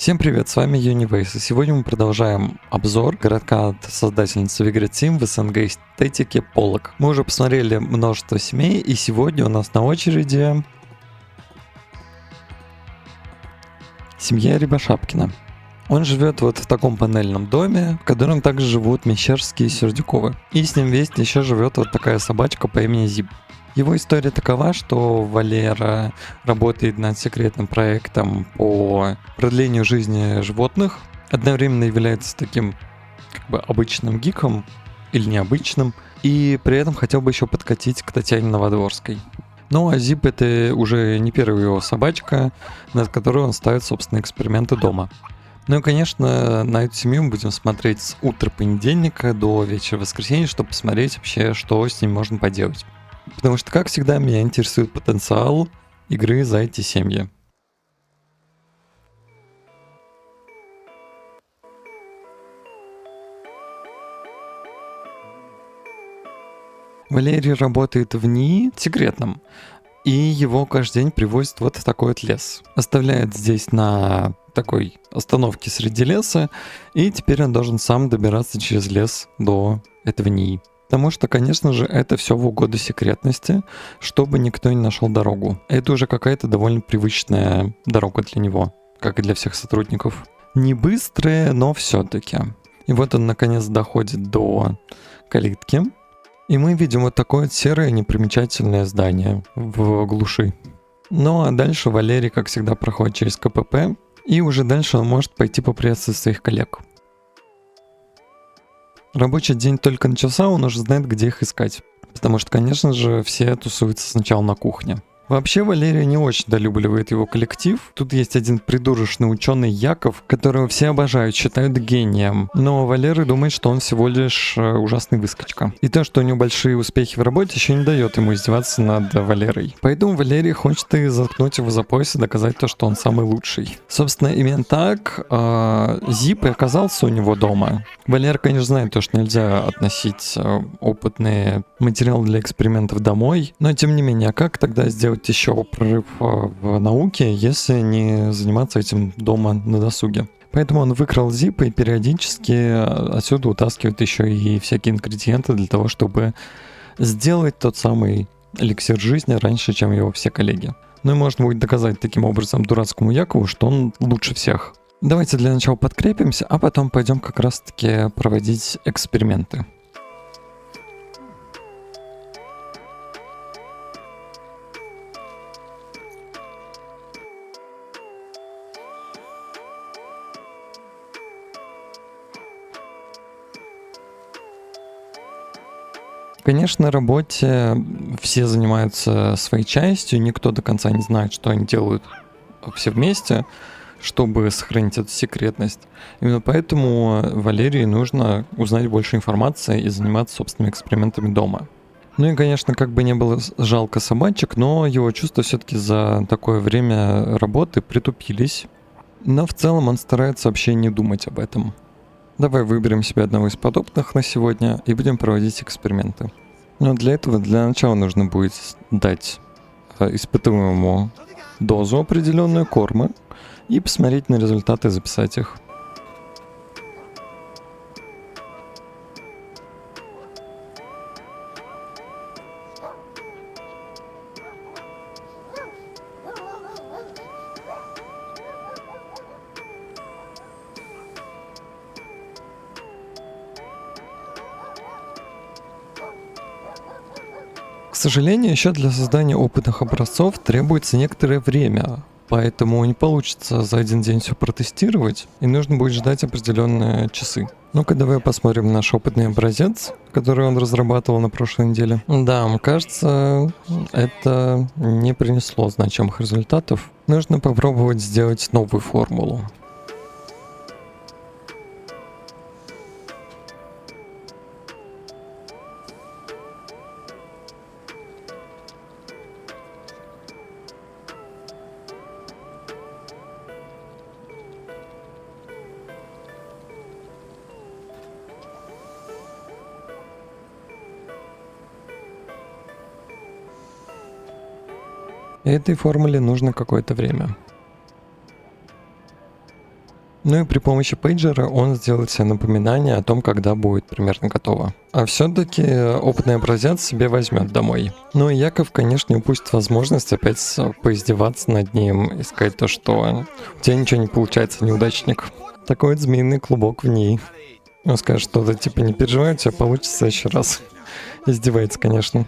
Всем привет, с вами Uniways, и сегодня мы продолжаем обзор городка от создательницы Vigrid Sim в СНГ эстетике Полок. Мы уже посмотрели множество семей, и сегодня у нас на очереди семья Рябошапкина. Он живет вот в таком панельном доме, в котором также живут Мещерские и Сердюковы. И с ним вместе еще живет вот такая собачка по имени Зип. Его история такова, что Валера работает над секретным проектом по продлению жизни животных, одновременно является таким как бы обычным гиком или необычным, и при этом хотел бы еще подкатить к Татьяне Новодворской. Ну а Зип — это уже не первая его собачка, над которой он ставит собственные эксперименты дома. Ну и, конечно, на эту семью мы будем смотреть с утра понедельника до вечера воскресенья, чтобы посмотреть вообще, что с ним можно поделать. Потому что, как всегда, меня интересует потенциал игры за эти семьи. Валерий работает в НИИ секретном, и его каждый день привозят вот в такой вот лес. Оставляет здесь на такой остановке среди леса, и теперь он должен сам добираться через лес до этого НИИ. Потому что, конечно же, это все в угоду секретности, чтобы никто не нашел дорогу. Это уже какая-то довольно привычная дорога для него, как и для всех сотрудников. Не быстрая, но все-таки. И вот он наконец доходит до калитки. И мы видим вот такое вот серое непримечательное здание в глуши. Ну а дальше Валерий, как всегда, проходит через КПП. И уже дальше он может пойти поприветствовать своих коллег. Рабочий день только начался, он уже знает, где их искать. Потому что, конечно же, все тусуются сначала на кухне. Вообще, Валерия не очень долюбливает его коллектив. Тут есть один придурочный ученый Яков, которого все обожают, считают гением. Но Валерий думает, что он всего лишь ужасный выскочка. И то, что у него большие успехи в работе, еще не дает ему издеваться над Валерой. Поэтому Валерий хочет и заткнуть его за пояс и доказать то, что он самый лучший. Собственно, именно так Зип и оказался у него дома. Валера, конечно, знает то, что нельзя относить опытные материалы для экспериментов домой, но тем не менее, а как тогда сделать еще прорыв в науке, если не заниматься этим дома на досуге? Поэтому он выкрал Зипа и периодически отсюда утаскивает еще и всякие ингредиенты для того, чтобы сделать тот самый эликсир жизни раньше, чем его все коллеги. Ну и можно будет доказать таким образом дурацкому Якову, что он лучше всех. Давайте для начала подкрепимся, а потом пойдем как раз-таки проводить эксперименты. Конечно, на работе все занимаются своей частью, никто до конца не знает, что они делают все вместе, чтобы сохранить эту секретность. Именно поэтому Валерии нужно узнать больше информации и заниматься собственными экспериментами дома. Ну и, конечно, как бы не было жалко собачек, но его чувства все-таки за такое время работы притупились. Но в целом он старается вообще не думать об этом. Давай выберем себе одного из подобных на сегодня и будем проводить эксперименты. Но для этого для начала нужно будет дать испытуемому дозу определенную корма и посмотреть на результаты и записать их. К сожалению, еще для создания опытных образцов требуется некоторое время, поэтому не получится за один день все протестировать, и нужно будет ждать определенные часы. Ну-ка, давай посмотрим наш опытный образец, который он разрабатывал на прошлой неделе. Да, кажется, это не принесло значимых результатов. Нужно попробовать сделать новую формулу. Этой формуле нужно какое-то время. Ну и при помощи пейджера он сделает себе напоминание о том, когда будет примерно готово. А все-таки опытный образец себе возьмет домой. Ну и Яков, конечно, не упустит возможность опять поиздеваться над ним и сказать то, что у тебя ничего не получается, неудачник. Такой вот змеиный клубок в ней. Он скажет что-то типа не переживай, у тебя получится еще раз. Издевается, конечно.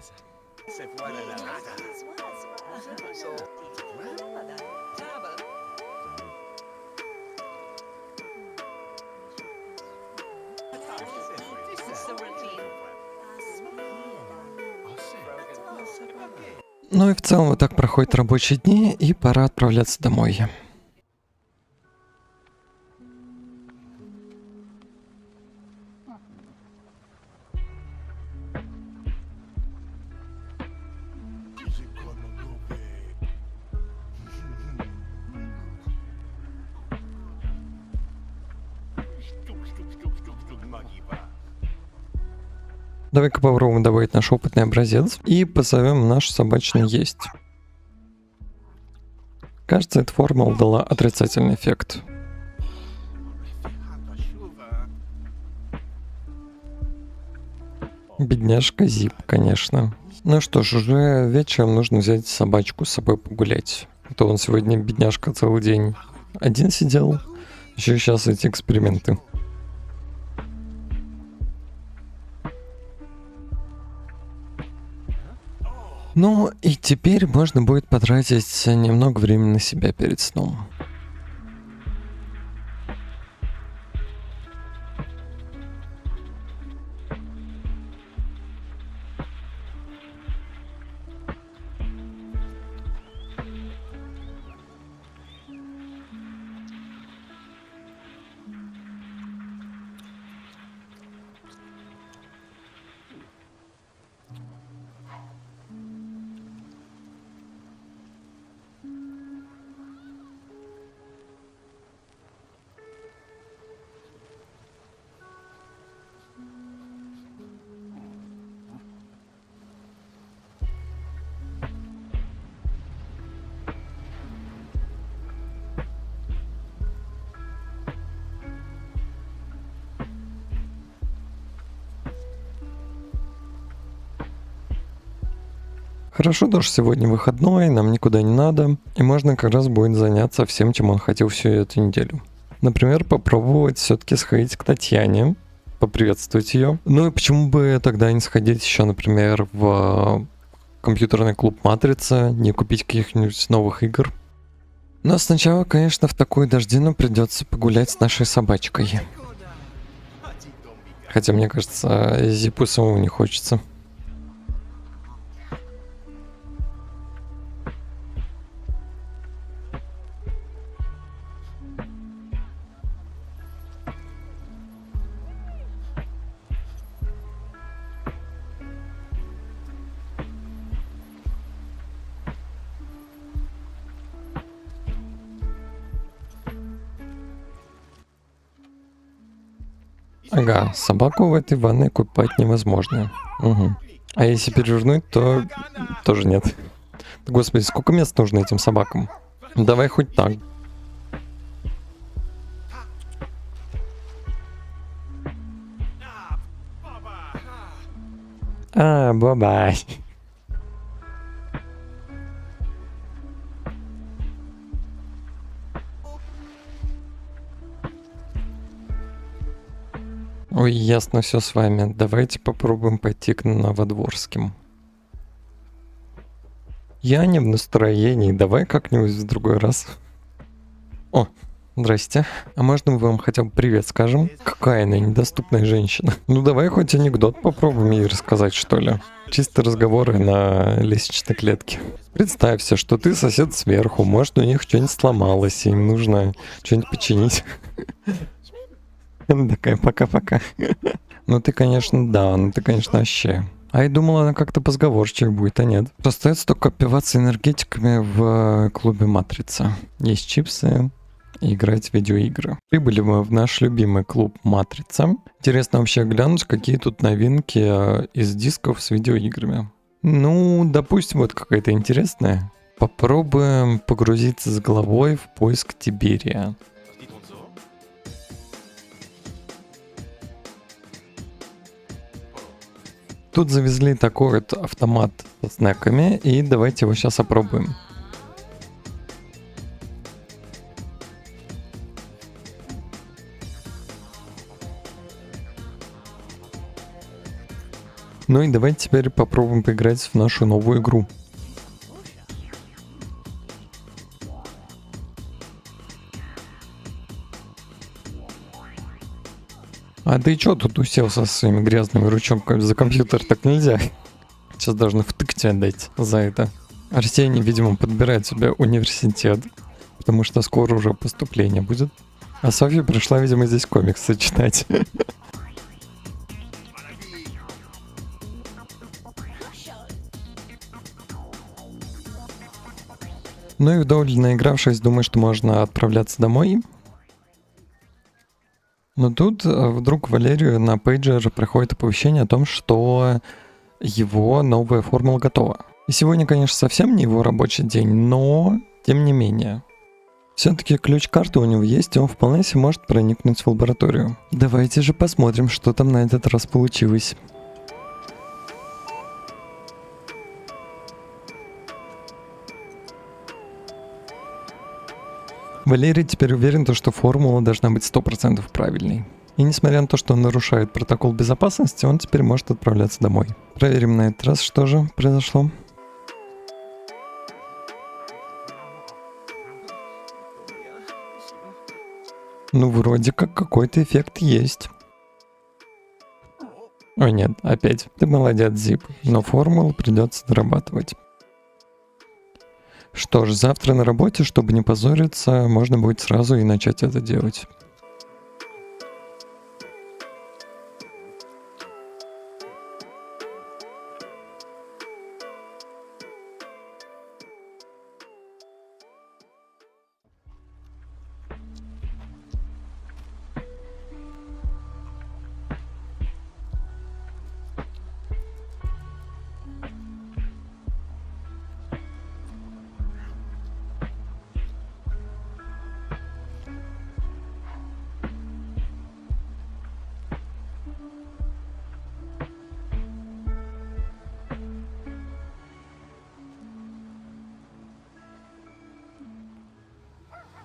Ну и в целом вот так проходят рабочие дни, и пора отправляться домой. Давай-ка попробуем добавить наш опытный образец и позовем наш собачный есть. Кажется, эта формула дала отрицательный эффект. Бедняжка Зип, конечно. Ну что ж, уже вечером нужно взять собачку с собой погулять. А то он сегодня, бедняжка, целый день один сидел. Еще сейчас эти эксперименты. Ну и теперь можно будет потратить немного времени на себя перед сном. Хорошо, даже сегодня выходной, нам никуда не надо, и можно как раз будет заняться всем, чем он хотел всю эту неделю. Например, попробовать все-таки сходить к Татьяне, поприветствовать ее. Ну и почему бы тогда не сходить еще, например, в компьютерный клуб Матрица, не купить каких-нибудь новых игр. Но сначала, конечно, в такую дождину придется погулять с нашей собачкой. Хотя, мне кажется, Зипу самому не хочется. Ага, собаку в этой ванной купать невозможно. Угу. А если перевернуть, то тоже нет. Господи, сколько мест нужно этим собакам? Давай хоть так. Бабай. Ой, ясно все с вами. Давайте попробуем пойти к Новодворским. Я не в настроении. Давай как-нибудь в другой раз. О, здрасте. А можно мы вам хотя бы привет скажем? Какая она недоступная женщина. Ну давай хоть анекдот попробуем ей рассказать, что ли. Чисто разговоры на лестничной клетке. Представься, что ты сосед сверху. Может, у них что-нибудь сломалось, и им нужно что-нибудь починить. Она такая, пока-пока. Ну ты, конечно, вообще. А я думал, она как-то позговорчивее будет, а нет. Остается только опиваться энергетиками в клубе Матрица. Есть чипсы и играть в видеоигры. Прибыли мы в наш любимый клуб Матрица. Интересно вообще глянуть, какие тут новинки из дисков с видеоиграми. Ну, допустим, вот какая-то интересная. Попробуем погрузиться с головой в поиск Тиберия. Тут завезли такой вот автомат с снеками, и давайте его сейчас опробуем. Ну и давайте теперь попробуем поиграть в нашу новую игру. А ты чё тут уселся со своими грязными ручонками за компьютер? Так нельзя. Сейчас должны втык тебе дать за это. Арсений, видимо, подбирает себе университет, потому что скоро уже поступление будет. А Софья пришла, видимо, здесь комиксы читать. Ну и вдоволь наигравшись, думаю, что можно отправляться домой. Но тут вдруг Валерию на пейджер приходит оповещение о том, что его новая формула готова. И сегодня, конечно, совсем не его рабочий день, но тем не менее. Все-таки ключ-карта у него есть, и он вполне себе может проникнуть в лабораторию. Давайте же посмотрим, что там на этот раз получилось. Валерий теперь уверен, что формула должна быть 100% правильной. И несмотря на то, что он нарушает протокол безопасности, он теперь может отправляться домой. Проверим на этот раз, что же произошло. Ну, вроде как какой-то эффект есть. Ой, нет, опять. Ты молодец, Зип, но формулу придется дорабатывать. Что ж, завтра на работе, чтобы не позориться, можно будет сразу и начать это делать.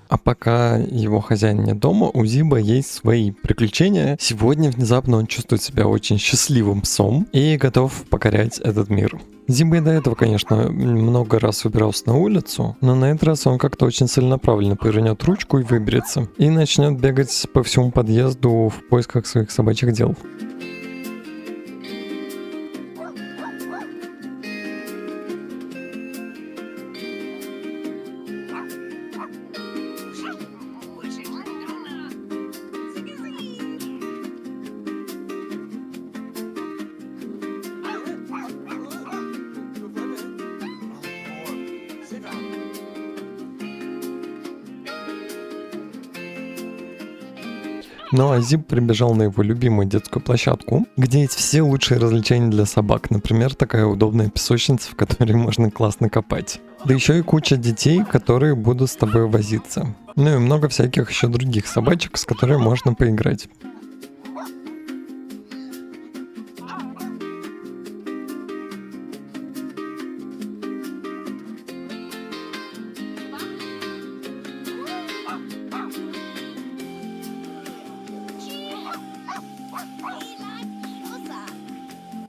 А пока его хозяин не дома, у Зиба есть свои приключения. Сегодня внезапно он чувствует себя очень счастливым псом и готов покорять этот мир. Зиба и до этого, конечно, много раз выбирался на улицу, но на этот раз он как-то очень целенаправленно повернет ручку и выберется. И начнет бегать по всему подъезду в поисках своих собачьих дел. Ну а Зип прибежал на его любимую детскую площадку, где есть все лучшие развлечения для собак. Например, такая удобная песочница, в которой можно классно копать. Да еще и куча детей, которые будут с тобой возиться. Ну и много всяких еще других собачек, с которыми можно поиграть.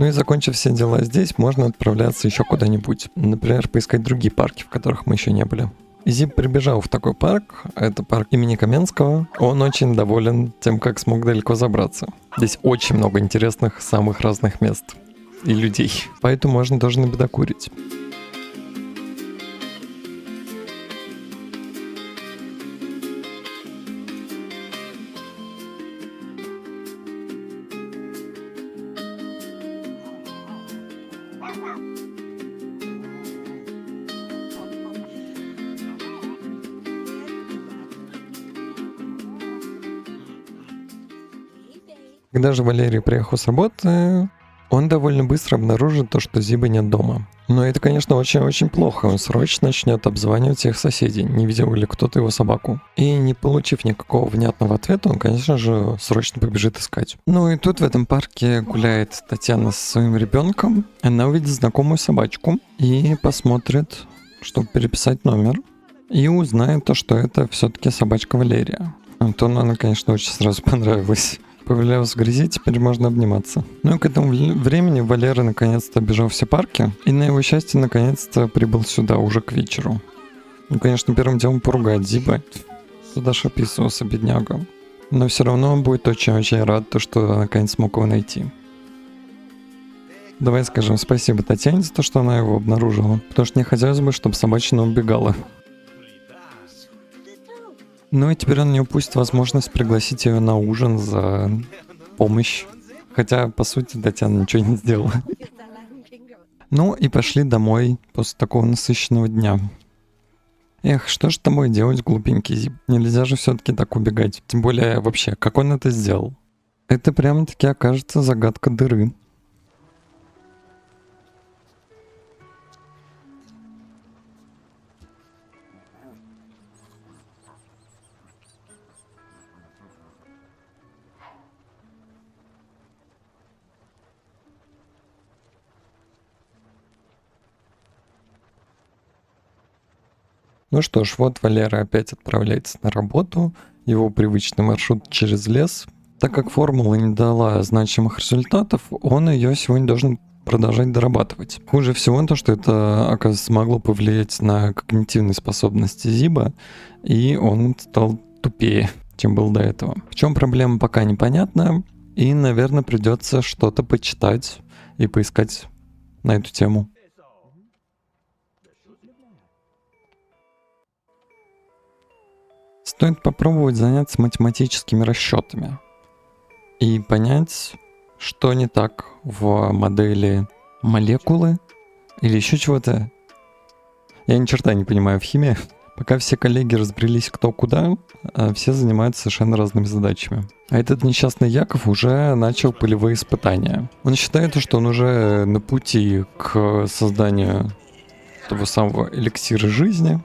Ну и закончив все дела здесь, можно отправляться еще куда-нибудь. Например, поискать другие парки, в которых мы еще не были. Зип прибежал в такой парк, это парк имени Каменского. Он очень доволен тем, как смог далеко забраться. Здесь очень много интересных, самых разных мест и людей. Поэтому можно даже набедокурить. Когда же Валерий приехал с работы, Он довольно быстро обнаружит то, что Зибы нет дома. Но это, конечно, очень-очень плохо. Он срочно начнет обзванивать всех соседей, не видел ли кто-то его собаку. И не получив никакого внятного ответа, он, конечно же, срочно побежит искать. Ну и тут в этом парке гуляет Татьяна со своим ребенком. Она увидит знакомую собачку и посмотрит, чтобы переписать номер. И узнает то, что это все-таки собачка Валерия. Антону она, конечно, очень сразу понравилась. Повалялась в грязи, теперь можно обниматься. Ну и к этому времени Валера наконец-то обежал все парки. И на его счастье наконец-то прибыл сюда, уже к вечеру. Ну, конечно, первым делом поругать Зиба. Сюда ж описывался, бедняга. Но все равно он будет очень-очень рад, то, что наконец смог его найти. Давай скажем спасибо Татьяне за то, что она его обнаружила. Потому что не хотелось бы, чтобы собачина убегала. Ну и теперь он не упустит возможность пригласить ее на ужин за помощь. Хотя, по сути, Татьяна ничего не сделала. Ну и пошли домой после такого насыщенного дня. Эх, что ж с тобой делать, глупенький Зип? Нельзя же все-таки так убегать. Тем более, вообще, как он это сделал? Это прямо-таки окажется загадка дыры. Ну что ж, вот Валера опять отправляется на работу, его привычный маршрут через лес. Так как формула не дала значимых результатов, он ее сегодня должен продолжать дорабатывать. Хуже всего то, что это, оказывается, могло повлиять на когнитивные способности Зиба, и он стал тупее, чем был до этого. В чем проблема, пока непонятно, и, наверное, придется что-то почитать и поискать на эту тему. Стоит попробовать заняться математическими расчетами и понять, что не так в модели молекулы или еще чего-то. Я ни черта не понимаю в химии. Пока все коллеги разбрелись кто куда, все занимаются совершенно разными задачами. А этот несчастный Яков уже начал полевые испытания. Он считает, что он уже на пути к созданию того самого эликсира жизни,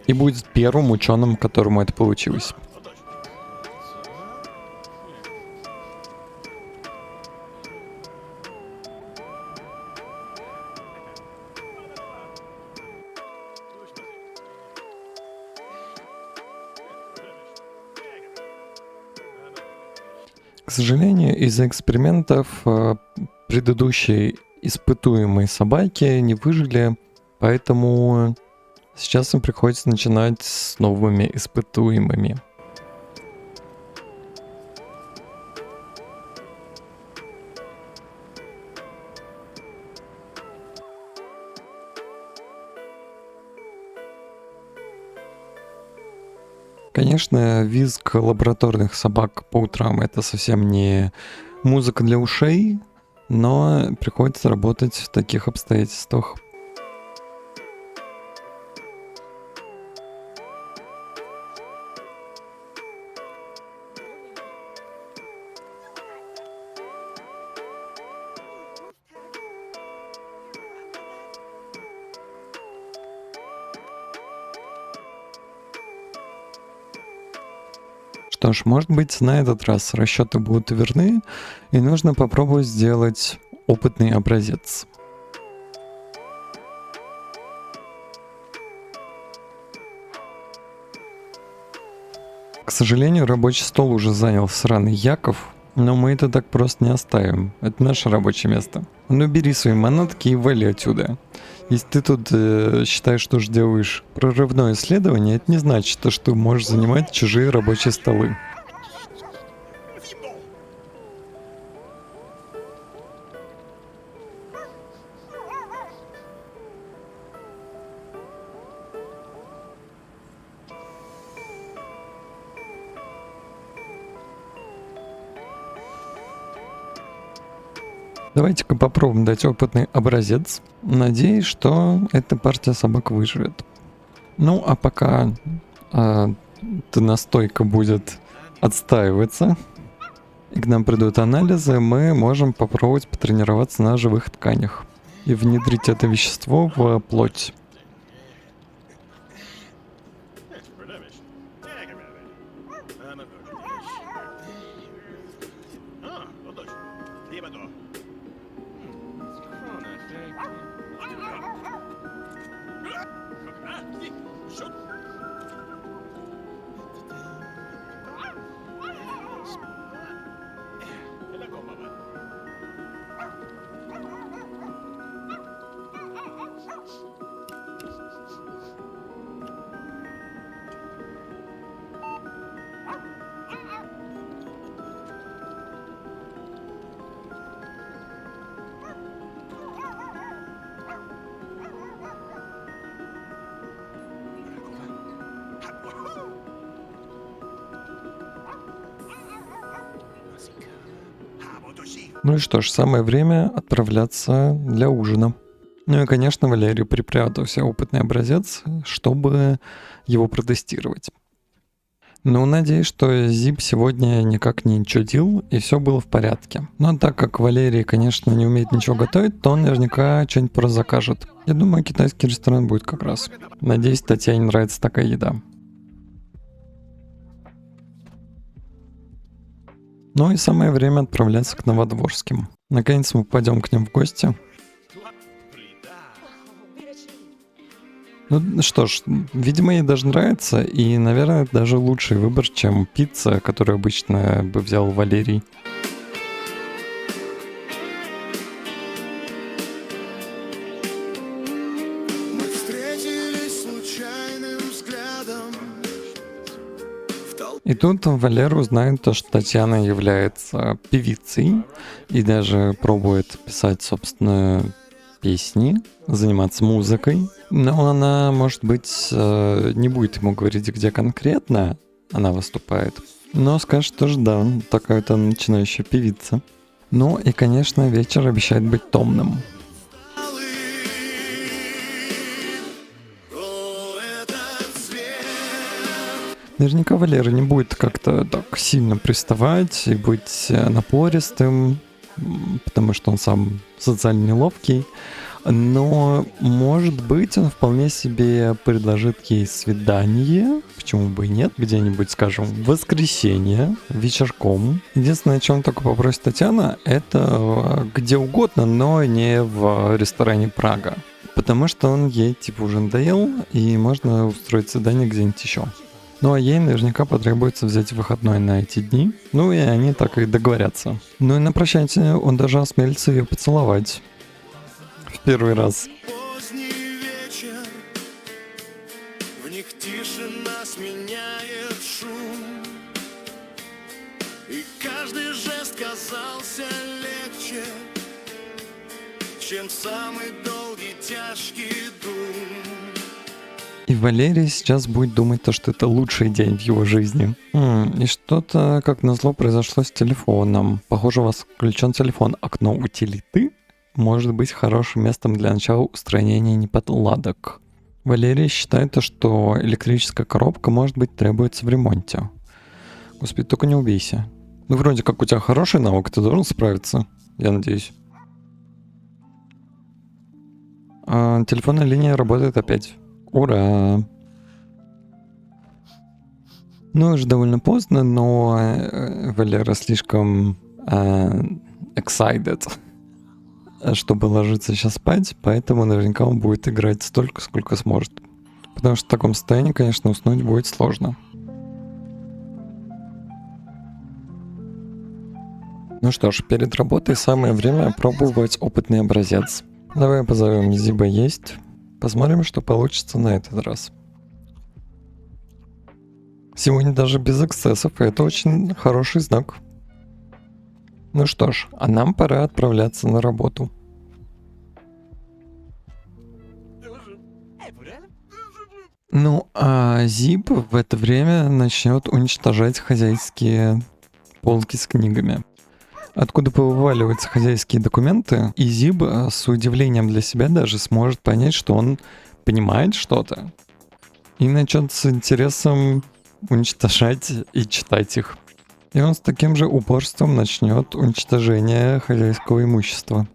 и будет первым ученым, которому это получилось. К сожалению, из-за экспериментов предыдущие испытуемые собаки не выжили, поэтому сейчас им приходится начинать с новыми испытуемыми. Конечно, визг лабораторных собак по утрам — это совсем не музыка для ушей, но приходится работать в таких обстоятельствах. Что ж, может быть, на этот раз расчеты будут верны, и нужно попробовать сделать опытный образец. К сожалению, рабочий стол уже занял сраный Яков, но мы это так просто не оставим. Это наше рабочее место. Ну бери свои манатки и вали отсюда. Если ты тут считаешь, что же делаешь прорывное исследование, это не значит, что ты можешь занимать чужие рабочие столы. Давайте-ка попробуем дать опытный образец. Надеюсь, что эта партия собак выживет. Ну, а пока эта настойка будет отстаиваться, и к нам придут анализы, мы можем попробовать потренироваться на живых тканях и внедрить это вещество в плоть. Ну и что ж, самое время отправляться для ужина. Ну и, конечно, Валерий припрятал себе опытный образец, чтобы его протестировать. Ну, надеюсь, что Zip сегодня никак не чудил, и все было в порядке. Но так как Валерий, конечно, не умеет ничего готовить, то он наверняка что-нибудь просто закажет. Я думаю, китайский ресторан будет как раз. Надеюсь, Татьяне нравится такая еда. Ну и самое время отправляться к Новодворским. Наконец мы пойдем к ним в гости. Ну что ж, видимо, ей даже нравится, и, наверное, это даже лучший выбор, чем пицца, которую обычно бы взял Валерий. Мы встретились случайным взглядом. И тут Валера узнает то, что Татьяна является певицей и даже пробует писать собственные песни, заниматься музыкой. Но она, может быть, не будет ему говорить, где конкретно она выступает. Но скажет тоже, да, такая-то начинающая певица. Ну и, конечно, вечер обещает быть томным. Наверняка Валера не будет как-то так сильно приставать и быть напористым, потому что он сам социально неловкий. Но, может быть, он вполне себе предложит ей свидание, почему бы и нет, где-нибудь, скажем, в воскресенье, вечерком. Единственное, о чем только попросит Татьяна, это где угодно, но не в ресторане Прага. Потому что он ей типа уже надоел, и можно устроить свидание где-нибудь еще. Ну а ей наверняка потребуется взять выходной на эти дни. Ну и они так и договорятся. Ну и на прощание он даже осмелится ее поцеловать. В первый раз. Поздний вечер, в них тишина сменяет шум, и каждый жест казался легче, чем самый долгий тяжкий дум. И Валерий сейчас будет думать, что это лучший день в его жизни. И что-то, как назло, произошло с телефоном. Похоже, у вас включен телефон. Окно утилиты может быть хорошим местом для начала устранения неполадок. Валерий считает, что электрическая коробка, может быть, требуется в ремонте. Господи, только не убейся. Ну, вроде как у тебя хороший навык, ты должен справиться, я надеюсь. А телефонная линия работает опять. Ура! Ну, уже довольно поздно, но Валера слишком excited, чтобы ложиться сейчас спать, поэтому наверняка он будет играть столько, сколько сможет. Потому что в таком состоянии, конечно, уснуть будет сложно. Ну что ж, перед работой самое время пробовать опытный образец. Давай позовем Зиба есть. Посмотрим, что получится на этот раз. Сегодня даже без эксцессов, и это очень хороший знак. Ну что ж, а нам пора отправляться на работу. Ну, а Зиб в это время начнет уничтожать хозяйские полки с книгами. Откуда повываливаются хозяйские документы, и Зиб с удивлением для себя даже сможет понять, что он понимает что-то, и начнет с интересом уничтожать и читать их. И он с таким же упорством начнет уничтожение хозяйского имущества.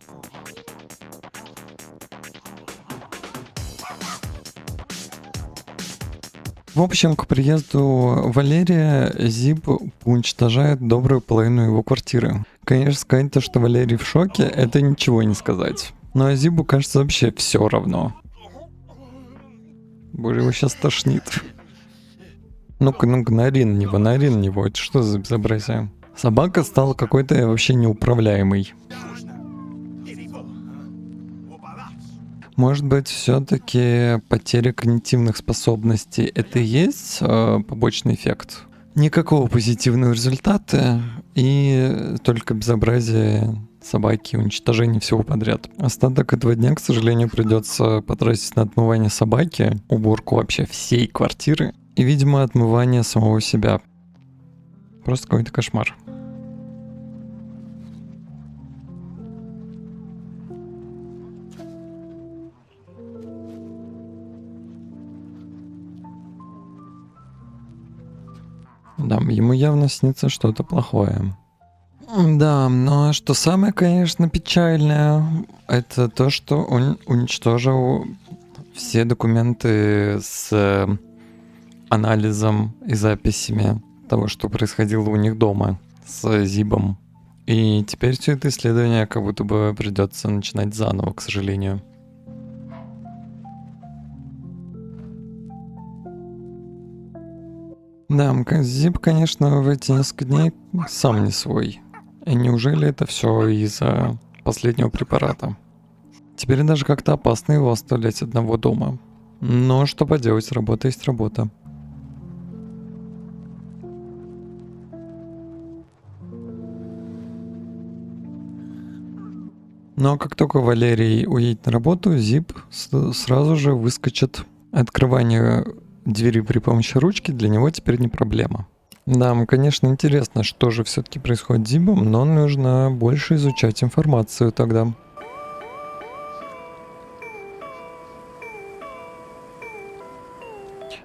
В общем, к приезду Валерия Зиб уничтожает добрую половину его квартиры. Конечно, сказать то, что Валерий в шоке, это ничего не сказать. Но Зибу кажется вообще все равно. Боже, его сейчас тошнит. Ну-ка, наори на него, это что за безобразие? Собака стала какой-то вообще неуправляемой. Может быть, все-таки потеря когнитивных способностей — это и есть побочный эффект? Никакого позитивного результата и только безобразие собаки, уничтожение всего подряд. Остаток этого дня, к сожалению, придется потратить на отмывание собаки, уборку вообще всей квартиры и, видимо, отмывание самого себя. Просто какой-то кошмар. Да, ему явно снится что-то плохое. Да, но что самое, конечно, печальное, это то, что он уничтожил все документы с анализом и записями того, что происходило у них дома с Зибом. И теперь все это исследование как будто бы придется начинать заново, к сожалению. Да, Зиб, конечно, в эти несколько дней сам не свой. И неужели это все из-за последнего препарата? Теперь даже как-то опасно его оставлять одного дома. Но что поделать, работа есть работа. Но как только Валерий уедет на работу, Зиб сразу же выскочит. Открывание двери при помощи ручки для него теперь не проблема. Да, конечно, интересно, что же все-таки происходит с Зибом, но нужно больше изучать информацию тогда.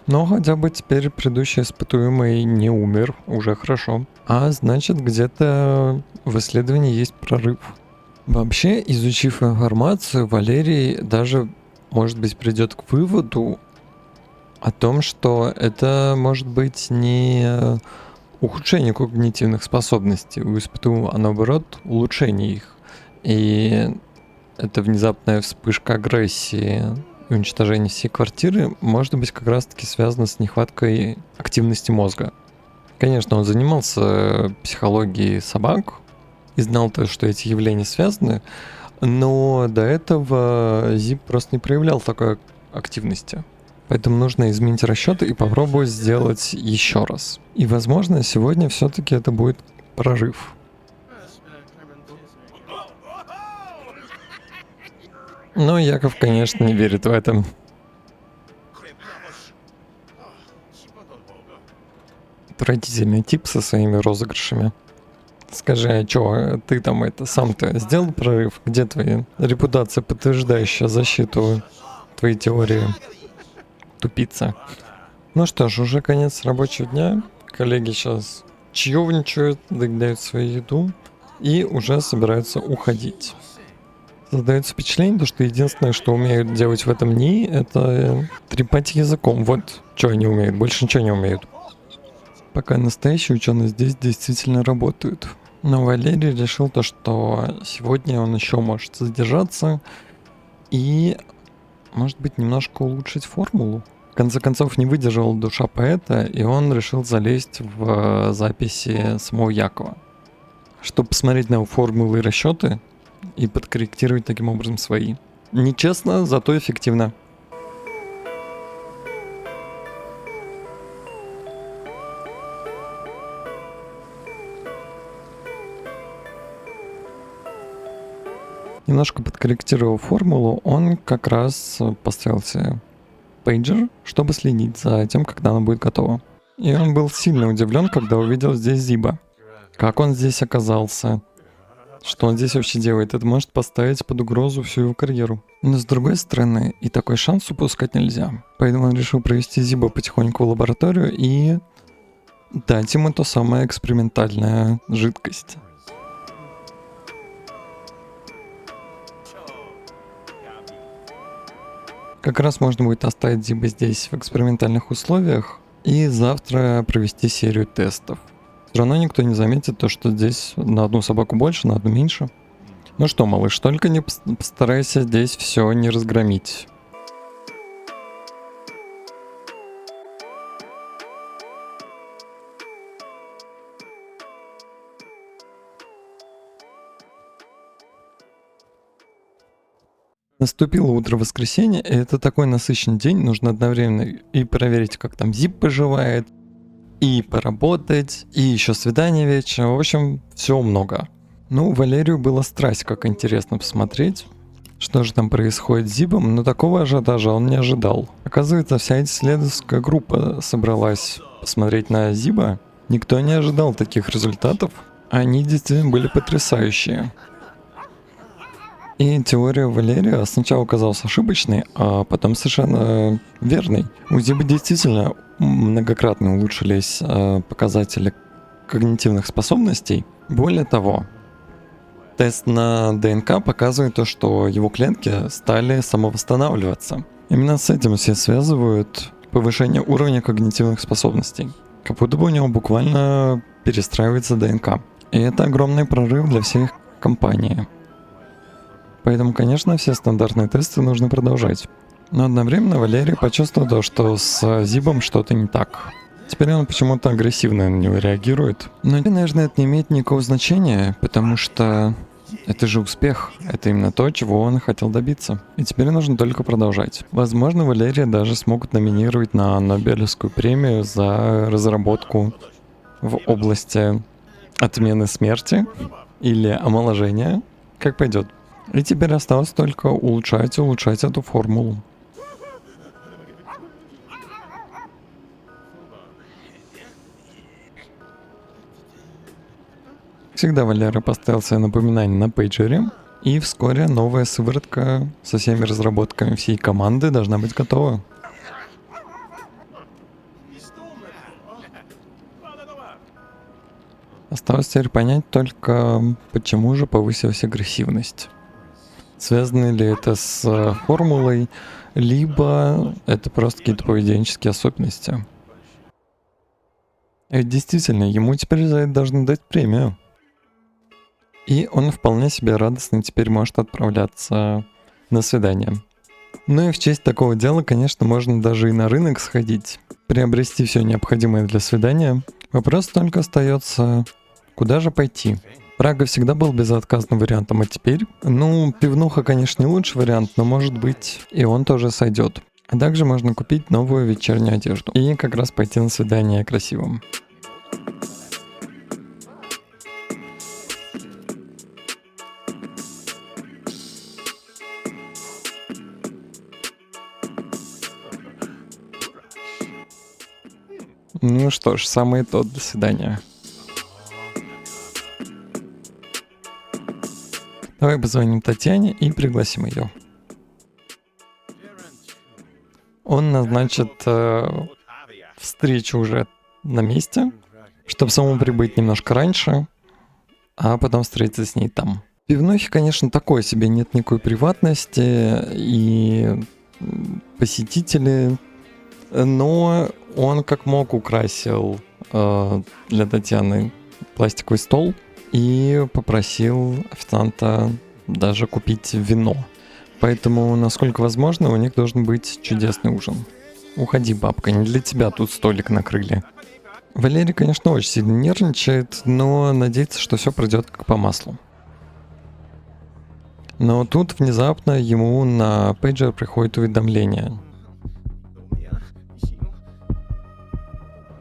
Но хотя бы теперь предыдущий испытуемый не умер, уже хорошо. А значит, где-то в исследовании есть прорыв. Вообще, изучив информацию, Валерий даже, может быть, придет к выводу о том, что это может быть не ухудшение когнитивных способностей у испытуемого, а наоборот улучшение их. И эта внезапная вспышка агрессии и уничтожение всей квартиры может быть как раз-таки связано с нехваткой активности мозга. Конечно, он занимался психологией собак и знал то, что эти явления связаны, но до этого Зиб просто не проявлял такой активности. Поэтому нужно изменить расчеты и попробовать сделать еще раз. И, возможно, сегодня все-таки это будет прорыв. Но Яков, конечно, не верит в это. Отвратительный тип со своими розыгрышами. Скажи, а чё, ты там сам-то сделал прорыв? Где твоя репутация, подтверждающая защиту твоей теории? Тупица. Ну что ж, уже конец рабочего дня. Коллеги сейчас чаевничают, доедают свою еду и уже собираются уходить. Создается впечатление, что единственное, что умеют делать в этом НИИ, это трепать языком. Вот что они умеют, больше ничего не умеют. Пока настоящие ученые здесь действительно работают. Но Валерий решил то, что сегодня он еще может задержаться и, может быть, немножко улучшить формулу. В конце концов, не выдержала душа поэта, и он решил залезть в записи самого Якова, чтобы посмотреть на его формулы и расчеты и подкорректировать таким образом свои. Нечестно, зато эффективно. Немножко подкорректировав формулу, он как раз поставил себе пейджер, чтобы следить за тем, когда она будет готова. И он был сильно удивлен, когда увидел здесь Зиба. Как он здесь оказался? Что он здесь вообще делает? Это может поставить под угрозу всю его карьеру. Но с другой стороны, и такой шанс упускать нельзя. Поэтому он решил провести Зиба потихоньку в лабораторию и дать ему то самая экспериментальная жидкость. Как раз можно будет оставить Зиба здесь в экспериментальных условиях и завтра провести серию тестов. Все равно никто не заметит то, что здесь на одну собаку больше, на одну меньше. Ну что, малыш, только не постарайся здесь все не разгромить. Наступило утро воскресенья, и это такой насыщенный день, нужно одновременно и проверить, как там Зип поживает, и поработать, и еще свидание вечером, в общем, всего много. Ну, Валерию было страсть, как интересно посмотреть, что же там происходит с Зибом, но такого ажиотажа он не ожидал. Оказывается, вся исследовательская группа собралась посмотреть на Зиба, никто не ожидал таких результатов, они действительно были потрясающие. И теория Валерия сначала казалась ошибочной, а потом совершенно верной. У Зиба действительно многократно улучшились показатели когнитивных способностей. Более того, тест на ДНК показывает то, что его клетки стали самовосстанавливаться. Именно с этим все связывают повышение уровня когнитивных способностей. Как будто бы у него буквально перестраивается ДНК. И это огромный прорыв для всей компании. Поэтому, конечно, все стандартные тесты нужно продолжать. Но одновременно Валерий почувствовал то, что с Зибом что-то не так. Теперь он почему-то агрессивно на него реагирует. Но, наверное, это не имеет никакого значения, потому что это же успех. Это именно то, чего он хотел добиться. И теперь нужно только продолжать. Возможно, Валерия даже смогут номинировать на Нобелевскую премию за разработку в области отмены смерти или омоложения. Как пойдет. И теперь осталось только улучшать эту формулу. Всегда Валера поставил себе напоминание на пейджере, и вскоре новая сыворотка со всеми разработками всей команды должна быть готова. Осталось теперь понять только, почему же повысилась агрессивность. Связано ли это с формулой, либо это просто какие-то поведенческие особенности. И действительно, ему теперь за это должны дать премию. И он вполне себе радостно теперь может отправляться на свидание. Ну и в честь такого дела, конечно, можно даже и на рынок сходить, приобрести все необходимое для свидания. Вопрос только остается, куда же пойти. Прага всегда был безотказным вариантом, а теперь, пивнуха, конечно, не лучший вариант, но может быть и он тоже сойдет. А также можно купить новую вечернюю одежду и как раз пойти на свидание красивым. Ну что ж, самое то для свидания. Давай позвоним Татьяне и пригласим ее. Он назначит встречу уже на месте, чтобы самому прибыть немножко раньше, а потом встретиться с ней там. В пивнухе, конечно, такое себе, нет никакой приватности и посетители, но он как мог украсил для Татьяны пластиковый стол и попросил официанта даже купить вино. Поэтому, насколько возможно, у них должен быть чудесный ужин. Уходи, бабка, не для тебя тут столик накрыли. Валерий, конечно, очень сильно нервничает, но надеется, что все пройдет как по маслу. Но тут внезапно ему на пейджер приходит уведомление.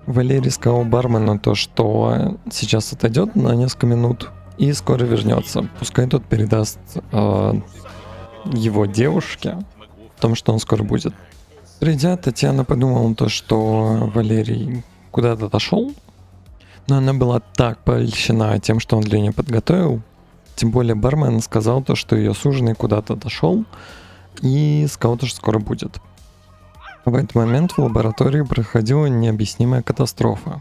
Валерий сказал бармену то, что сейчас отойдет на несколько минут и скоро вернется. Пускай тот передаст его девушке о том, что он скоро будет. Придя, Татьяна подумала то, что Валерий куда-то отошел, но она была так польщена тем, что он для нее подготовил. Тем более бармен сказал то, что ее суженый куда-то отошел и сказал то, что скоро будет. В этот момент в лаборатории происходила необъяснимая катастрофа.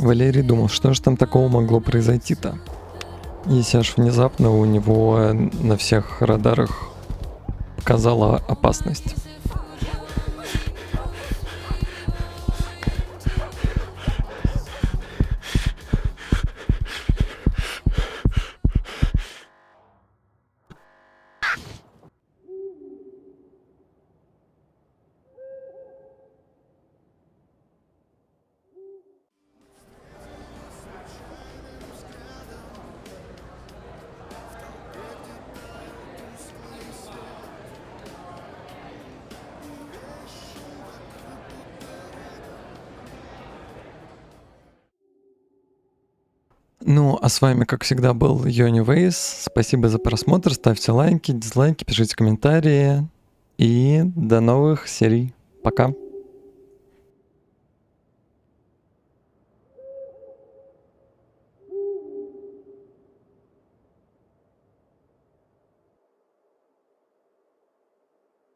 Валерий думал, что же там такого могло произойти-то? Если аж внезапно у него на всех радарах показала опасность. Ну, а с вами, как всегда, был Йони Вейс. Спасибо за просмотр. Ставьте лайки, дизлайки, пишите комментарии. И до новых серий. Пока.